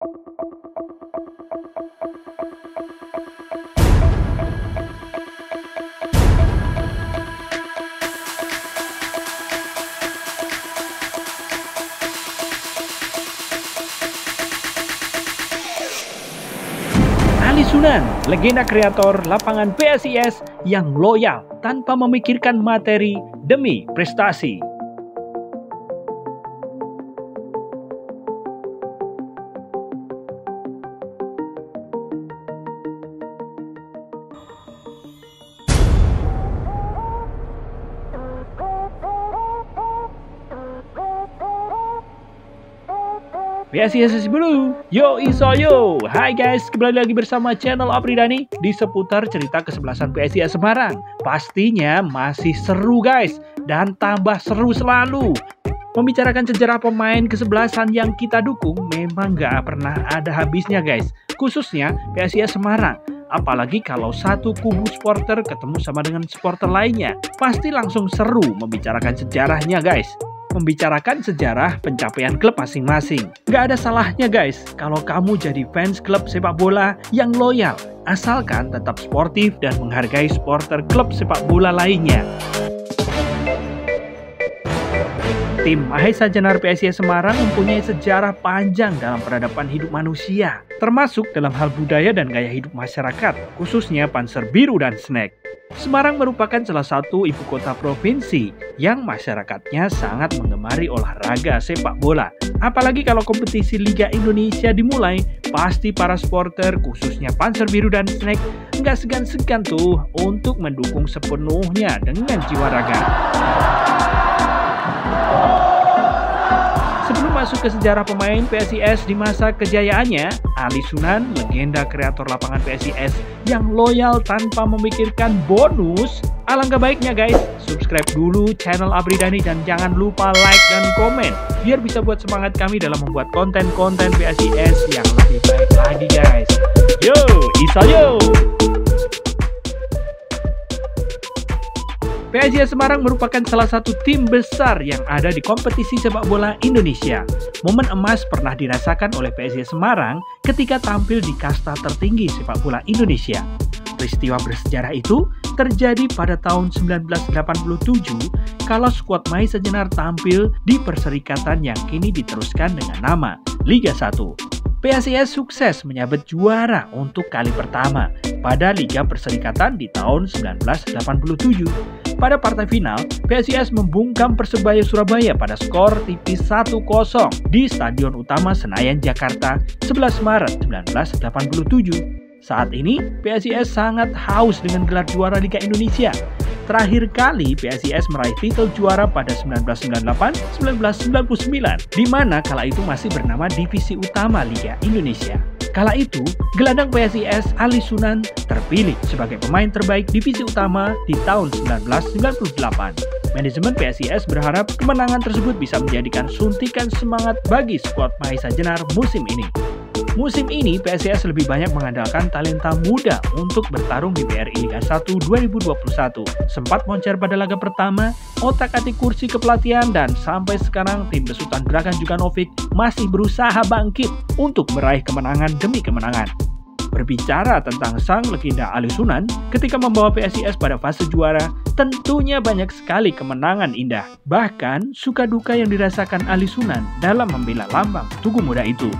Ali Sunan, legenda kreator lapangan PSIS yang loyal tanpa memikirkan materi demi prestasi. PSIS Blue, yo isoyo. Hai guys, kembali lagi bersama channel Apridani di seputar cerita kesebelasan PSIS Semarang. Pastinya masih seru guys, dan tambah seru selalu. Membicarakan sejarah pemain kesebelasan yang kita dukung memang gak pernah ada habisnya guys, khususnya PSIS Semarang. Apalagi kalau satu kubu supporter ketemu sama dengan supporter lainnya, pasti langsung seru membicarakan sejarahnya guys. Membicarakan sejarah pencapaian klub masing-masing. Gak ada salahnya guys kalau kamu jadi fans klub sepak bola yang loyal, asalkan tetap sportif dan menghargai supporter klub sepak bola lainnya. Tim Mahesa Jenar PSIS Semarang mempunyai sejarah panjang dalam peradaban hidup manusia, termasuk dalam hal budaya dan gaya hidup masyarakat, khususnya Panser Biru dan Snack. Semarang merupakan salah satu ibu kota provinsi yang masyarakatnya sangat menggemari olahraga sepak bola. Apalagi kalau kompetisi Liga Indonesia dimulai, pasti para supporter khususnya Panser Biru dan Snack nggak segan-segan tuh untuk mendukung sepenuhnya dengan jiwa raga. Sebelum masuk ke sejarah pemain PSIS di masa kejayaannya, Ali Sunan, legenda kreator lapangan PSIS yang loyal tanpa memikirkan bonus. Alangkah baiknya guys, subscribe dulu channel Apridani dan jangan lupa like dan komen, biar bisa buat semangat kami dalam membuat konten-konten PSIS yang lebih baik lagi guys. Yo, isoyo! PSIS Semarang merupakan salah satu tim besar yang ada di kompetisi sepak bola Indonesia. Momen emas pernah dirasakan oleh PSIS Semarang ketika tampil di kasta tertinggi sepak bola Indonesia. Peristiwa bersejarah itu terjadi pada tahun 1987 kala skuad Mahesa Jenar tampil di perserikatan yang kini diteruskan dengan nama Liga 1. PSIS sukses menyabet juara untuk kali pertama pada Liga Perserikatan di tahun 1987. Pada partai final, PSIS membungkam Persebaya Surabaya pada skor tipis 1-0 di Stadion Utama Senayan, Jakarta, 11 Maret 1987. Saat ini, PSIS sangat haus dengan gelar juara Liga Indonesia. Terakhir kali PSIS meraih titel juara pada 1998-1999, di mana kala itu masih bernama Divisi Utama Liga Indonesia. Kala itu, gelandang PSIS Ali Sunan terpilih sebagai pemain terbaik Divisi Utama di tahun 1998. Manajemen PSIS berharap kemenangan tersebut bisa menjadikan suntikan semangat bagi skuad Mahesa Jenar musim ini. Musim ini PSIS lebih banyak mengandalkan talenta muda untuk bertarung di BRI Liga 1 2021. Sempat moncer pada laga pertama, otak-atik kursi kepelatihan, dan sampai sekarang tim besutan Dragan Jukanovic masih berusaha bangkit untuk meraih kemenangan demi kemenangan. Berbicara tentang sang legenda Ali Sunan ketika membawa PSIS pada fase juara, tentunya banyak sekali kemenangan indah. Bahkan suka duka yang dirasakan Ali Sunan dalam membela lambang Tugu Muda itu.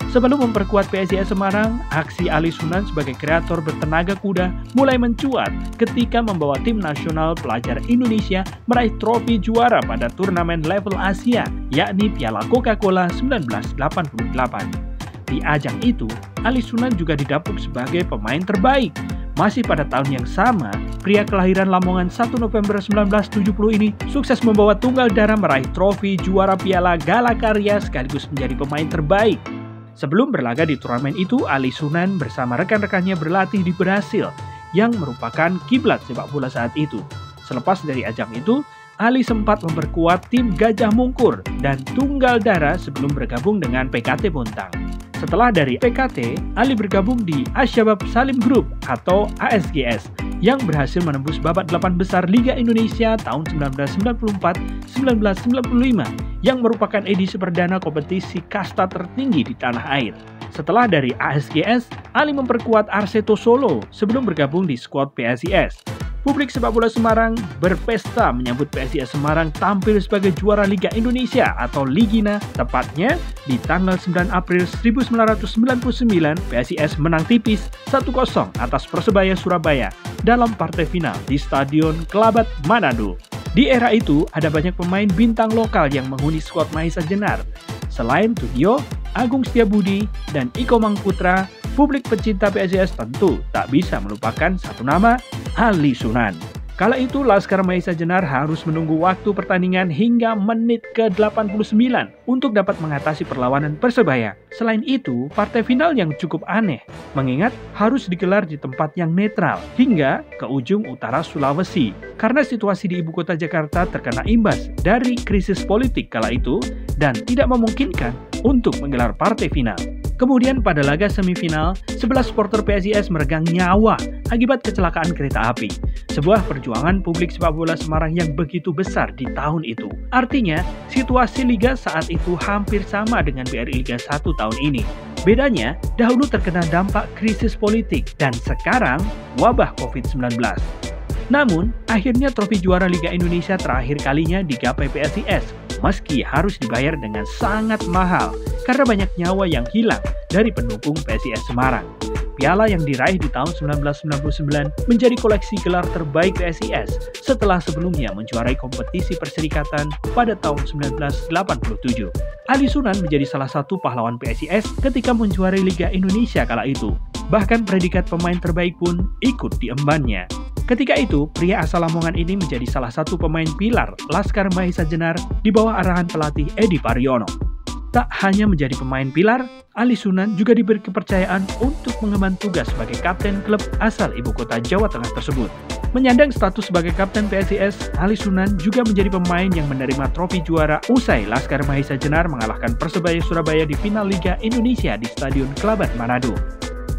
Sebelum memperkuat PSIS Semarang, aksi Ali Sunan sebagai kreator bertenaga kuda mulai mencuat ketika membawa tim nasional pelajar Indonesia meraih trofi juara pada turnamen level Asia, yakni Piala Coca-Cola 1988. Di ajang itu, Ali Sunan juga didapuk sebagai pemain terbaik. Masih pada tahun yang sama, pria kelahiran Lamongan 1 November 1970 ini sukses membawa Tunggal Dara meraih trofi juara Piala Gala Karya sekaligus menjadi pemain terbaik. Sebelum berlaga di turnamen itu, Ali Sunan bersama rekan-rekannya berlatih di Brasil, yang merupakan kiblat sepak bola saat itu. Selepas dari ajang itu, Ali sempat memperkuat tim Gajah Mungkur dan Tunggal Dara sebelum bergabung dengan PKT Bontang. Setelah dari PKT, Ali bergabung di Asyabab Salim Group atau ASGS yang berhasil menembus babak 8 besar Liga Indonesia tahun 1994-1995 yang merupakan edisi perdana kompetisi kasta tertinggi di tanah air. Setelah dari ASGS, Ali memperkuat Arseto Solo sebelum bergabung di skuad PSIS. Publik sepak bola Semarang berpesta menyambut PSIS Semarang tampil sebagai juara Liga Indonesia atau Ligina, tepatnya di tanggal 9 April 1999 PSIS menang tipis 1-0 atas Persebaya Surabaya dalam partai final di Stadion Kelabat Manado. Di era itu ada banyak pemain bintang lokal yang menghuni skuad Mahesa Jenar. Selain Tudjo, Agung Setiabudi, dan Iko Mangputra, publik pecinta PSIS tentu tak bisa melupakan satu nama, Ali Sunan. Kala itu Laskar Mahesa Jenar harus menunggu waktu pertandingan hingga menit ke-89 untuk dapat mengatasi perlawanan Persebaya. Selain itu, partai final yang cukup aneh, mengingat harus digelar di tempat yang netral hingga ke ujung utara Sulawesi. Karena situasi di ibu kota Jakarta terkena imbas dari krisis politik kala itu dan tidak memungkinkan untuk menggelar partai final. Kemudian pada laga semifinal, 11 supporter PSIS meregang nyawa akibat kecelakaan kereta api. Sebuah perjuangan publik sepak bola Semarang yang begitu besar di tahun itu. Artinya, situasi Liga saat itu hampir sama dengan BRI Liga 1 tahun ini. Bedanya, dahulu terkena dampak krisis politik dan sekarang wabah COVID-19. Namun, akhirnya trofi juara Liga Indonesia terakhir kalinya digapai PSIS, meski harus dibayar dengan sangat mahal karena banyak nyawa yang hilang dari pendukung PSIS Semarang. Piala yang diraih di tahun 1999 menjadi koleksi gelar terbaik PSIS setelah sebelumnya menjuarai kompetisi perserikatan pada tahun 1987. Ali Sunan menjadi salah satu pahlawan PSIS ketika menjuarai Liga Indonesia kala itu. Bahkan predikat pemain terbaik pun ikut diembannya. Ketika itu, pria asal Lamongan ini menjadi salah satu pemain pilar Laskar Mahesa Jenar di bawah arahan pelatih Edi Pariono. Tak hanya menjadi pemain pilar, Ali Sunan juga diberi kepercayaan untuk mengemban tugas sebagai kapten klub asal ibu kota Jawa Tengah tersebut. Menyandang status sebagai kapten PSIS, Ali Sunan juga menjadi pemain yang menerima trofi juara usai Laskar Mahesa Jenar mengalahkan Persebaya Surabaya di final Liga Indonesia di Stadion Kelabat Manado.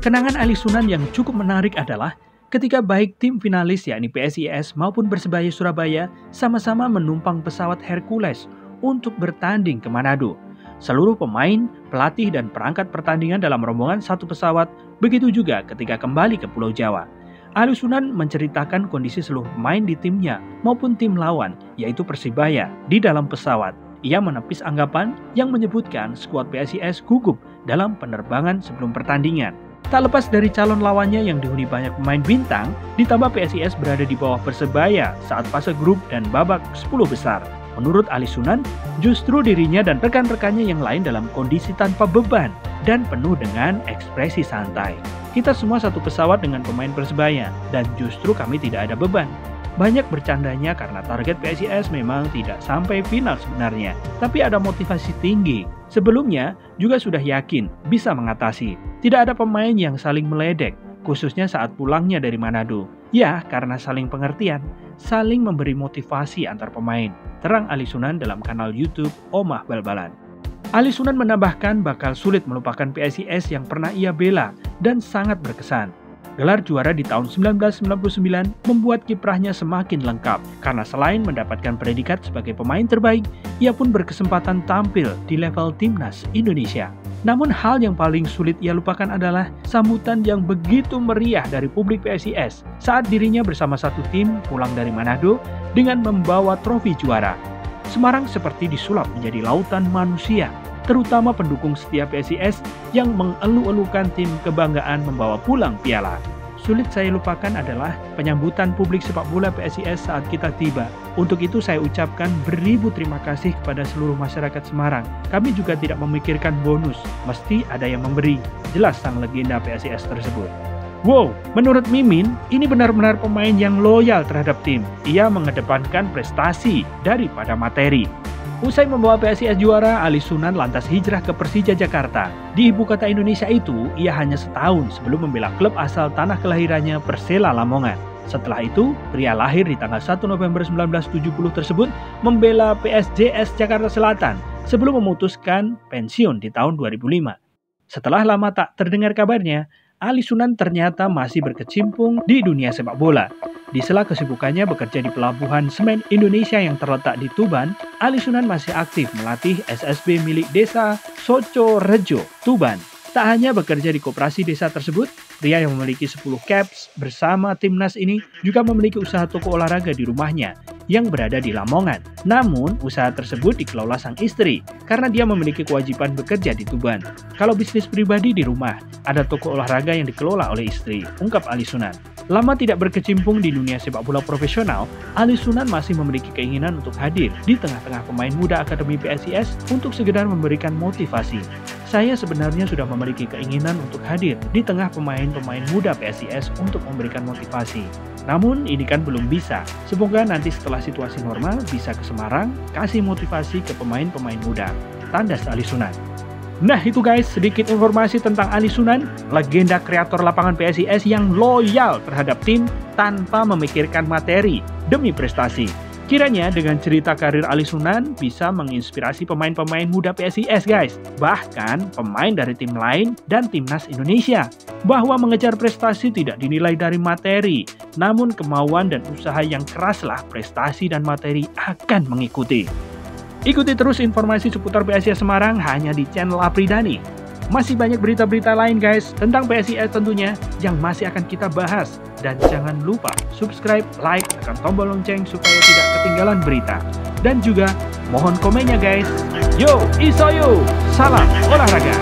Kenangan Ali Sunan yang cukup menarik adalah ketika baik tim finalis yakni PSIS maupun Persebaya Surabaya sama-sama menumpang pesawat Hercules untuk bertanding ke Manado. Seluruh pemain, pelatih, dan perangkat pertandingan dalam rombongan satu pesawat, begitu juga ketika kembali ke Pulau Jawa. Ali Sunan menceritakan kondisi seluruh pemain di timnya maupun tim lawan, yaitu Persibaya, di dalam pesawat. Ia menepis anggapan yang menyebutkan skuad PSIS gugup dalam penerbangan sebelum pertandingan. Tak lepas dari calon lawannya yang dihuni banyak pemain bintang, ditambah PSIS berada di bawah Persebaya saat fase grup dan babak 10 besar. Menurut Ali Sunan, justru dirinya dan rekan-rekannya yang lain dalam kondisi tanpa beban dan penuh dengan ekspresi santai. Kita semua satu pesawat dengan pemain Persebaya dan justru kami tidak ada beban. Banyak bercandanya karena target PSIS memang tidak sampai final sebenarnya, tapi ada motivasi tinggi. Sebelumnya juga sudah yakin bisa mengatasi. Tidak ada pemain yang saling meledek, khususnya saat pulangnya dari Manado. Ya, karena saling pengertian, saling memberi motivasi antar pemain. Terang Ali Sunan dalam kanal YouTube Omah Bal-Balan. Ali Sunan menambahkan bakal sulit melupakan PSIS yang pernah ia bela dan sangat berkesan. Gelar juara di tahun 1999 membuat kiprahnya semakin lengkap karena selain mendapatkan predikat sebagai pemain terbaik, ia pun berkesempatan tampil di level timnas Indonesia. Namun hal yang paling sulit ia lupakan adalah sambutan yang begitu meriah dari publik PSIS saat dirinya bersama satu tim pulang dari Manado dengan membawa trofi juara. Semarang seperti disulap menjadi lautan manusia, terutama pendukung setia PSIS yang mengeluh-elukan tim kebanggaan membawa pulang piala. Sulit saya lupakan adalah penyambutan publik sepak bola PSIS saat kita tiba. Untuk itu saya ucapkan beribu terima kasih kepada seluruh masyarakat Semarang. Kami juga tidak memikirkan bonus, mesti ada yang memberi. Jelas sang legenda PSIS tersebut. Wow, menurut Mimin, ini benar-benar pemain yang loyal terhadap tim. Ia mengedepankan prestasi daripada materi. Usai membawa PSIS juara, Ali Sunan lantas hijrah ke Persija Jakarta. Di ibu kota Indonesia itu, ia hanya setahun sebelum membela klub asal tanah kelahirannya Persela Lamongan. Setelah itu, pria lahir di tanggal 1 November 1970 tersebut membela PSJS Jakarta Selatan sebelum memutuskan pensiun di tahun 2005. Setelah lama tak terdengar kabarnya, Ali Sunan ternyata masih berkecimpung di dunia sepak bola. Di sela kesibukannya bekerja di Pelabuhan Semen Indonesia yang terletak di Tuban, Ali Sunan masih aktif melatih SSB milik desa Soco Rejo, Tuban. Tak hanya bekerja di koperasi desa tersebut, pria yang memiliki 10 caps bersama timnas ini juga memiliki usaha toko olahraga di rumahnya yang berada di Lamongan. Namun, usaha tersebut dikelola sang istri karena dia memiliki kewajiban bekerja di Tuban. Kalau bisnis pribadi di rumah, ada toko olahraga yang dikelola oleh istri, ungkap Ali Sunan. Lama tidak berkecimpung di dunia sepak bola profesional, Ali Sunan masih memiliki keinginan untuk hadir di tengah-tengah pemain muda Akademi PSIS untuk sekedar memberikan motivasi. Saya sebenarnya sudah memiliki keinginan untuk hadir di tengah pemain-pemain muda PSIS untuk memberikan motivasi. Namun ini kan belum bisa. Semoga nanti setelah situasi normal bisa ke Semarang, kasih motivasi ke pemain-pemain muda. Tandas Ali Sunan. Nah itu guys, sedikit informasi tentang Ali Sunan, legenda kreator lapangan PSIS yang loyal terhadap tim tanpa memikirkan materi demi prestasi. Kiranya dengan cerita karir Ali Sunan bisa menginspirasi pemain-pemain muda PSIS guys, bahkan pemain dari tim lain dan timnas Indonesia, bahwa mengejar prestasi tidak dinilai dari materi, namun kemauan dan usaha yang keraslah prestasi dan materi akan mengikuti. Ikuti terus informasi seputar PSIS Semarang hanya di channel Apridani. Masih banyak berita-berita lain guys tentang PSIS tentunya yang masih akan kita bahas. Dan jangan lupa subscribe, like, tekan tombol lonceng supaya tidak ketinggalan berita. Dan juga mohon komennya guys. Yo, isoyo, salam olahraga.